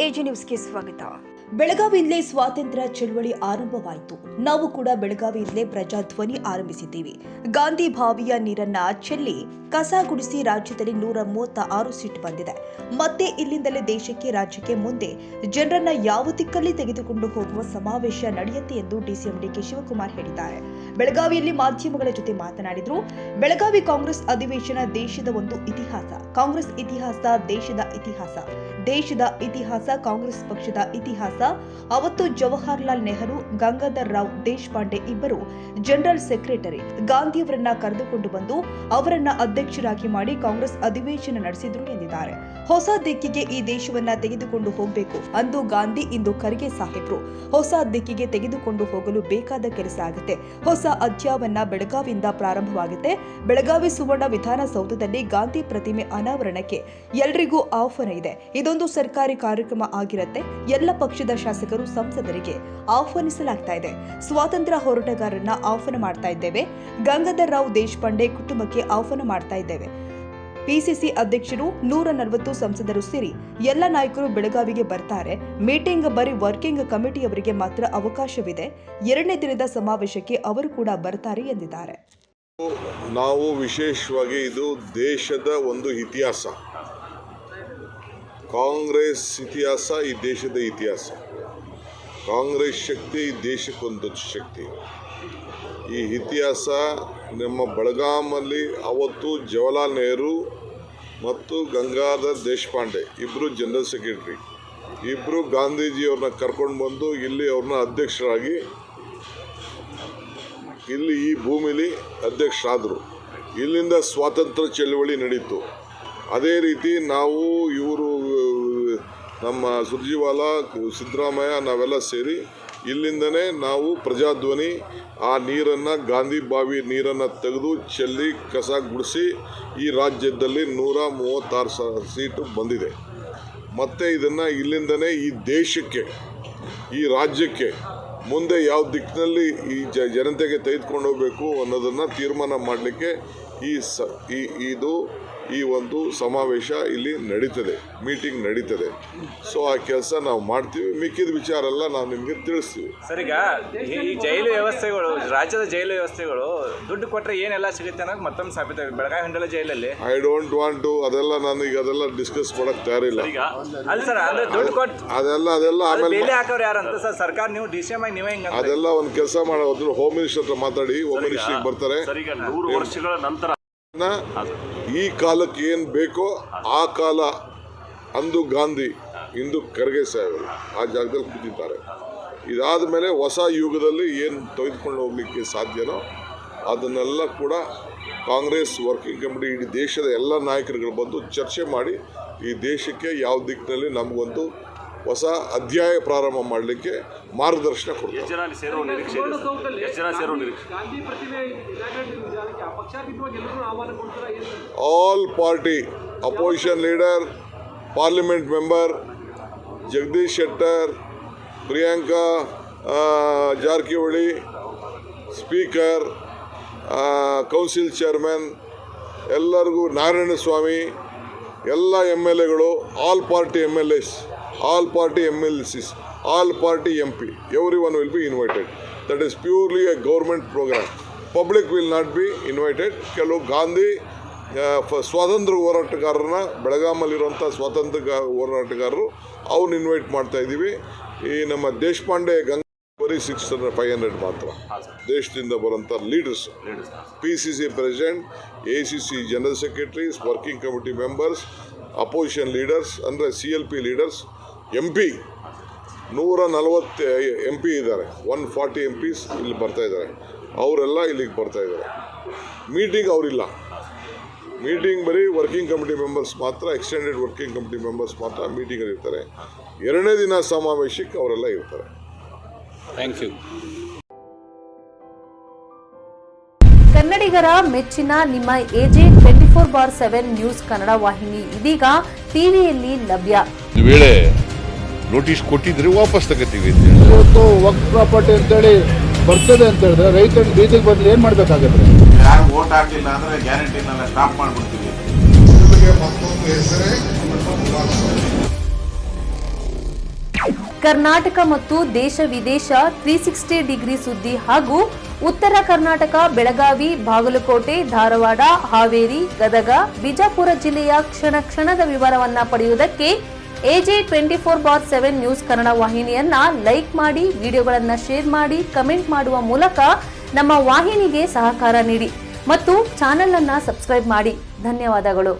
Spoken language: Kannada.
ಎಜಿ ನ್ಯೂಸ್ಗೆ ಸ್ವಾಗತ. ಬೆಳಗಾವಿಯಿಂದಲೇ ಸ್ವಾತಂತ್ರ್ಯ ಚಳವಳಿ ಆರಂಭವಾಯಿತು. ನಾವು ಕೂಡ ಬೆಳಗಾವಿಯಿಂದಲೇ ಪ್ರಜಾಧ್ವನಿ ಆರಂಭಿಸಿದ್ದೀವಿ. ಗಾಂಧಿ ಬಾವಿಯ ನೀರನ್ನ ಚೆಲ್ಲಿ ಕಸ ಗುಡಿಸಿ ರಾಜ್ಯದಲ್ಲಿ 136 ಸೀಟ್ ಬಂದಿದೆ. ಮತ್ತೆ ಇಲ್ಲಿಂದಲೇ ದೇಶಕ್ಕೆ ರಾಜ್ಯಕ್ಕೆ ಮುಂದೆ ಜನರನ್ನ ಯಾವ ದಿಕ್ಕಲ್ಲಿ ತೆಗೆದುಕೊಂಡು ಹೋಗುವ ಸಮಾವೇಶ ನಡೆಯುತ್ತೆ ಎಂದು ಡಿಸಿಎಂ ಡಿಕೆ ಶಿವಕುಮಾರ್ ಹೇಳಿದ್ದಾರೆ. ಬೆಳಗಾವಿಯಲ್ಲಿ ಮಾಧ್ಯಮಗಳ ಜೊತೆ ಮಾತನಾಡಿದ್ರು. ಬೆಳಗಾವಿ ಕಾಂಗ್ರೆಸ್ ಅಧಿವೇಶನ ದೇಶದ ಒಂದು ಇತಿಹಾಸ. ಕಾಂಗ್ರೆಸ್ ಇತಿಹಾಸ ದೇಶದ ಇತಿಹಾಸ. ದೇಶದ ಇತಿಹಾಸ ಕಾಂಗ್ರೆಸ್ ಪಕ್ಷದ ಇತಿಹಾಸ. ಅವತ್ತು ಜವಾಹರ್ಲಾಲ್ ನೆಹರು, ಗಂಗಾಧರ್ ರಾವ್ ದೇಶಪಾಂಡೆ ಇಬ್ಬರು ಜನರಲ್ ಸೆಕ್ರೆಟರಿ ಗಾಂಧಿಯವರನ್ನ ಕರೆದುಕೊಂಡು ಬಂದು ಅವರನ್ನ ಅಧ್ಯಕ್ಷರಾಗಿ ಮಾಡಿ ಕಾಂಗ್ರೆಸ್ ಅಧಿವೇಶನ ನಡೆಸಿದ್ರು ಎಂದಿದ್ದಾರೆ. ಹೊಸ ದಿಕ್ಕಿಗೆ ಈ ದೇಶವನ್ನ ತೆಗೆದುಕೊಂಡು ಹೋಗಬೇಕು. ಅಂದು ಗಾಂಧಿ, ಇಂದು ಖರ್ಗೆ ಸಾಹೇಬ್ರು. ಹೊಸ ದಿಕ್ಕಿಗೆ ತೆಗೆದುಕೊಂಡು ಹೋಗಲು ಬೇಕಾದ ಕೆಲಸ ಆಗುತ್ತೆ. ಹೊಸ ಅಧ್ಯಾಯವನ್ನ ಬೆಳಗಾವಿಯಿಂದ ಪ್ರಾರಂಭವಾಗುತ್ತೆ. ಬೆಳಗಾವಿ ಸುವರ್ಣ ವಿಧಾನಸೌಧದಲ್ಲಿ ಗಾಂಧಿ ಪ್ರತಿಮೆ ಅನಾವರಣಕ್ಕೆ ಎಲ್ರಿಗೂ ಆಹ್ವಾನ ಇದೆ. ಇದೊಂದು ಸರ್ಕಾರಿ ಕಾರ್ಯಕ್ರಮ ಆಗಿರುತ್ತೆ. ಎಲ್ಲ ಪಕ್ಷದ ಶಾಸಕರು, ಸಂಸದರಿಗೆ ಆಹ್ವಾನಿಸಲಾಗ್ತಾ ಇದೆ. ಸ್ವಾತಂತ್ರ್ಯ ಹೋರಾಟಗಾರರನ್ನ ಆಹ್ವಾನ ಮಾಡ್ತಾ ಇದ್ದೇವೆ. ಗಂಗಾಧರ್ ರಾವ್ ದೇಶಪಾಂಡೆ ಕುಟುಂಬಕ್ಕೆ ಆಹ್ವಾನ ಮಾಡ್ತಾ ಇದ್ದೇವೆ. ಪಿಸಿಸಿ ಅಧ್ಯಕ್ಷರು 140 ಸಂಸದರು ಸೇರಿ ಎಲ್ಲ ನಾಯಕರು ಬೆಳಗಾವಿಗೆ ಬರ್ತಾರೆ. ಮೀಟಿಂಗ್ ಬರೀ ವರ್ಕಿಂಗ್ ಕಮಿಟಿಯವರಿಗೆ ಮಾತ್ರ ಅವಕಾಶವಿದೆ. 2ನೇ ದಿನದ ಸಮಾವೇಶಕ್ಕೆ ಅವರು ಕೂಡ ಬರ್ತಾರೆ ಎಂದಿದ್ದಾರೆ. ನಾವು ವಿಶೇಷವಾಗಿ ಇದು ದೇಶದ ಒಂದು ಇತಿಹಾಸ. ಕಾಂಗ್ರೆಸ್ ಇತಿಹಾಸ ಈ ದೇಶದ ಇತಿಹಾಸ. ಕಾಂಗ್ರೆಸ್ ಶಕ್ತಿ ಈ ದೇಶಕ್ಕೊಂದು ಶಕ್ತಿ. ಈ ಇತಿಹಾಸ ನಮ್ಮ ಬೆಳಗಾಮಲ್ಲಿ ಅವತ್ತು ಜವಾಹರ್ಲಾಲ್ ನೆಹರು ಮತ್ತು ಗಂಗಾಧರ್ ದೇಶಪಾಂಡೆ ಇಬ್ಬರು ಜನರಲ್ ಸೆಕ್ರೆಟರಿ, ಇಬ್ಬರು ಗಾಂಧೀಜಿಯವ್ರನ್ನ ಕರ್ಕೊಂಡು ಬಂದು ಇಲ್ಲಿ ಅವ್ರನ್ನ ಅಧ್ಯಕ್ಷರಾಗಿ ಇಲ್ಲಿ ಈ ಭೂಮಿಲಿ ಅಧ್ಯಕ್ಷರಾದರು. ಇಲ್ಲಿಂದ ಸ್ವಾತಂತ್ರ್ಯ ಚಳವಳಿ ನಡೀತು. ಅದೇ ರೀತಿ ನಾವು ಇವರು ನಮ್ಮ ಸುರ್ಜಿವಾಲ, ಸಿದ್ದರಾಮಯ್ಯ ನಾವೆಲ್ಲ ಸೇರಿ ಇಲ್ಲಿಂದನೇ ನಾವು ಪ್ರಜಾಧ್ವನಿ ಆ ನೀರನ್ನು, ಗಾಂಧಿ ಬಾವಿ ನೀರನ್ನು ತೆಗೆದು ಚೆಲ್ಲಿ ಕಸ ಗುಡಿಸಿ ಈ ರಾಜ್ಯದಲ್ಲಿ 136 ಸೀಟು ಬಂದಿದೆ. ಮತ್ತು ಇದನ್ನು ಇಲ್ಲಿಂದನೇ ಈ ದೇಶಕ್ಕೆ, ಈ ರಾಜ್ಯಕ್ಕೆ ಮುಂದೆ ಯಾವ ದಿಕ್ಕಿನಲ್ಲಿ ಈ ಜನತೆಗೆ ತೆಗೆದುಕೊಂಡು ಹೋಗಬೇಕು ಅನ್ನೋದನ್ನು ತೀರ್ಮಾನ ಮಾಡಲಿಕ್ಕೆ ಈ ಒಂದು ಸಮಾವೇಶ ಇಲ್ಲಿ ನಡೀತದೆ, ಮೀಟಿಂಗ್ ನಡೀತದೆ. ಸೊ ಆ ಕೆಲಸ ನಾವು ಮಾಡ್ತೀವಿ. ಮಿಕ್ಕಿದ ವಿಚಾರ ಎಲ್ಲ ನಾವು ನಿಮಗೆ ತಿಳಿಸ್ತೀವಿ. ಸರ್, ಈಗ ಈ ಜೈಲು ವ್ಯವಸ್ಥೆಗಳು, ರಾಜ್ಯದ ಜೈಲು ವ್ಯವಸ್ಥೆಗಳು ದುಡ್ಡು ಕೊಟ್ಟರೆ ಏನೆಲ್ಲ ಸಿಗುತ್ತೆ ಅನ್ನೋದು ಮತ್ತೊಂದು ಸಾಬೀತ. ಬೆಳಗಾವಿ ಹಿಂಡಲ ಜೈಲಲ್ಲಿ ಐ ಡೋಂಟ್ ವಾಂಟ್ ಟು ಅದೆಲ್ಲ ನಾನು ಈಗ ಅದೆಲ್ಲ ಡಿಸ್ಕಸ್ ಮಾಡಕ್ಕೆ ತಯಾರಿಲ್ಲ. ಅಲ್ಲ ಸರ್, ಅಂದ್ರೆ ದುಡ್ಡು ಕೊಟ್ಟು ಅದೆಲ್ಲ ಆಮೇಲೆ ಬೇಲಿ ಹಾಕೋರು ಯಾರಂತ ಸರ್? ಸರ್ಕಾರ, ನೀವು DCM ಆಗಿ ನೀವೇ ಹಿಂಗೆ ಅದೆಲ್ಲ ಒಂದು ಕೆಲಸ ಮಾಡೋದು. ಹೋಮ್ ಮಿನಿಸ್ಟರ್ ಹತ್ರ ಮಾತಾಡಿ, ಹೋಮ್ ಮಿನಿಸ್ಟ್ರಿಗೆ ಬರ್ತಾರೆ. 100 ವರ್ಷಗಳ ನಂತರ ಈ ಕಾಲಕ್ಕೆ ಏನು ಬೇಕೋ ಆ ಕಾಲ, ಅಂದು ಗಾಂಧಿ, ಇಂದು ಖರ್ಗೆ ಸಾಹೇಬರು ಆ ಜಾಗದಲ್ಲಿ ಕೂತಿದ್ದಾರೆ. ಇದಾದ ಮೇಲೆ ಹೊಸ ಯುಗದಲ್ಲಿ ಏನು ತೆಗೆದುಕೊಂಡು ಹೋಗ್ಲಿಕ್ಕೆ ಸಾಧ್ಯನೋ ಅದನ್ನೆಲ್ಲ ಕೂಡ ಕಾಂಗ್ರೆಸ್ ವರ್ಕಿಂಗ್ ಕಮಿಟಿ ಇಡೀ ದೇಶದ ಎಲ್ಲ ನಾಯಕರುಗಳು ಬಂದು ಚರ್ಚೆ ಮಾಡಿ ಈ ದೇಶಕ್ಕೆ ಯಾವ ದಿಕ್ಕಿನಲ್ಲಿ ನಮಗೊಂದು ಹೊಸ ಅಧ್ಯಾಯ ಪ್ರಾರಂಭ ಮಾಡಲಿಕ್ಕೆ ಮಾರ್ಗದರ್ಶನ ಕೊಡ್ತಾರೆ. All party opposition leader, parliament member Jagadish Shettar, Priyanka Jarkiholi, speaker, council chairman, ಎಲ್ಲರಿಗೂ ನಾರಾಯಣ ಸ್ವಾಮಿ, ಎಲ್ಲ MLAಗಳು, all party MLAs, all party MLCs, all party MP, everyone will be invited. That is purely a government program. Public will not be invited. ಕೆಲವು ಗಾಂಧಿ ಸ್ವಾತಂತ್ರ್ಯ ಹೋರಾಟಗಾರರನ್ನ, ಬೆಳಗಾಮಲ್ಲಿರುವಂಥ ಸ್ವಾತಂತ್ರ್ಯ ಹೋರಾಟಗಾರರು ಅವ್ರನ್ನ ಇನ್ವೈಟ್ ಮಾಡ್ತಾ ಇದ್ದೀವಿ. ಈ ನಮ್ಮ ದೇಶಪಾಂಡೆ, ಬರೀ 600-500 ಮಾತ್ರ ದೇಶದಿಂದ ಬರುವಂಥ leaders, PCC president, ACC general secretaries, working committee members, opposition leaders ಅಂದರೆ CLP ಲೀಡರ್ಸ್, MP 140 MP ಇದ್ದಾರೆ. 140 MPs ಇಲ್ಲಿ ಬರ್ತಾ ಇದ್ದಾರೆ. ಅವರೆಲ್ಲ ಇಲ್ಲಿಗೆ ಬರ್ತಾ ಇದ್ದಾರೆ. ಮೀಟಿಂಗ್ ಅವರಿಲ್ಲ. ಮೀಟಿಂಗ್ ಬರೀ ವರ್ಕಿಂಗ್ ಕಮಿಟಿ ಮೆಂಬರ್ಸ್ ಮಾತ್ರ, ಎಕ್ಸ್ಟೆಂಡೆಡ್ ವರ್ಕಿಂಗ್ ಕಮಿಟಿ ಮೆಂಬರ್ಸ್ ಮಾತ್ರ ಮೀಟಿಂಗಲ್ಲಿ ಇರ್ತಾರೆ. 2ನೇ ದಿನ ಸಮಾವೇಶಕ್ಕೆ ಅವರೆಲ್ಲ ಇರ್ತಾರೆ. Thank you. ಕನ್ನಡಿಗರ ಮೆಚ್ಚಿನ ನಿಮ್ಮ AJ 24/7 ನ್ಯೂಸ್ ಕನ್ನಡ ವಾಹಿನಿ ಇದೀಗ ಟಿವಿಯಲ್ಲಿ ಲಭ್ಯ. ವೇಳೆ ನೋಟಿಸ್ ಕೊಟ್ಟಿದ್ರೆ ವಾಪಸ್ ತಗೋತೀವಿ. ಇವತ್ತು ವಕ್ಫ್ ಪ್ರಾಪರ್ಟಿ ಅಂತೇಳಿ ಬರ್ತದೆ ಅಂತ ಹೇಳಿದ್ರೆ ರೈತರು ಬೀದಿಗೆ ಬಂದು ಏನು ಮಾಡಬೇಕಾಗತ್ತೆ? ಯಾರು ವೋಟ್ ಹಾಕಲಿಲ್ಲ ಅಂದರೆ ಗ್ಯಾರಂಟಿನೆಲ್ಲ ಸ್ಟಾಪ್ ಮಾಡಿಬಿಡ್ತೀವಿ. 19 ಹೆಸರೇ ಕರ್ನಾಟಕ ಮತ್ತು ದೇಶ ವಿದೇಶ 360 ಡಿಗ್ರಿ ಸುದ್ದಿ ಹಾಗೂ ಉತ್ತರ ಕರ್ನಾಟಕ ಬೆಳಗಾವಿ, ಬಾಗಲಕೋಟೆ, ಧಾರವಾಡ, ಹಾವೇರಿ, ಗದಗ, ಬಿಜಾಪುರ ಜಿಲ್ಲೆಯ ಕ್ಷಣ ಕ್ಷಣದ ವಿವರವನ್ನ ಪಡೆಯುವುದಕ್ಕೆ AJ 24/7 ನ್ಯೂಸ್ ಕನ್ನಡ ವಾಹಿನಿಯನ್ನ ಲೈಕ್ ಮಾಡಿ, ವಿಡಿಯೋಗಳನ್ನ ಶೇರ್ ಮಾಡಿ, ಕಮೆಂಟ್ ಮಾಡುವ ಮೂಲಕ ನಮ್ಮ ವಾಹಿನಿಗೆ ಸಹಕಾರ ನೀಡಿ ಮತ್ತು ಚಾನೆಲ್ ಅನ್ನ ಸಬ್ಸ್ಕ್ರೈಬ್ ಮಾಡಿ. ಧನ್ಯವಾದಗಳು.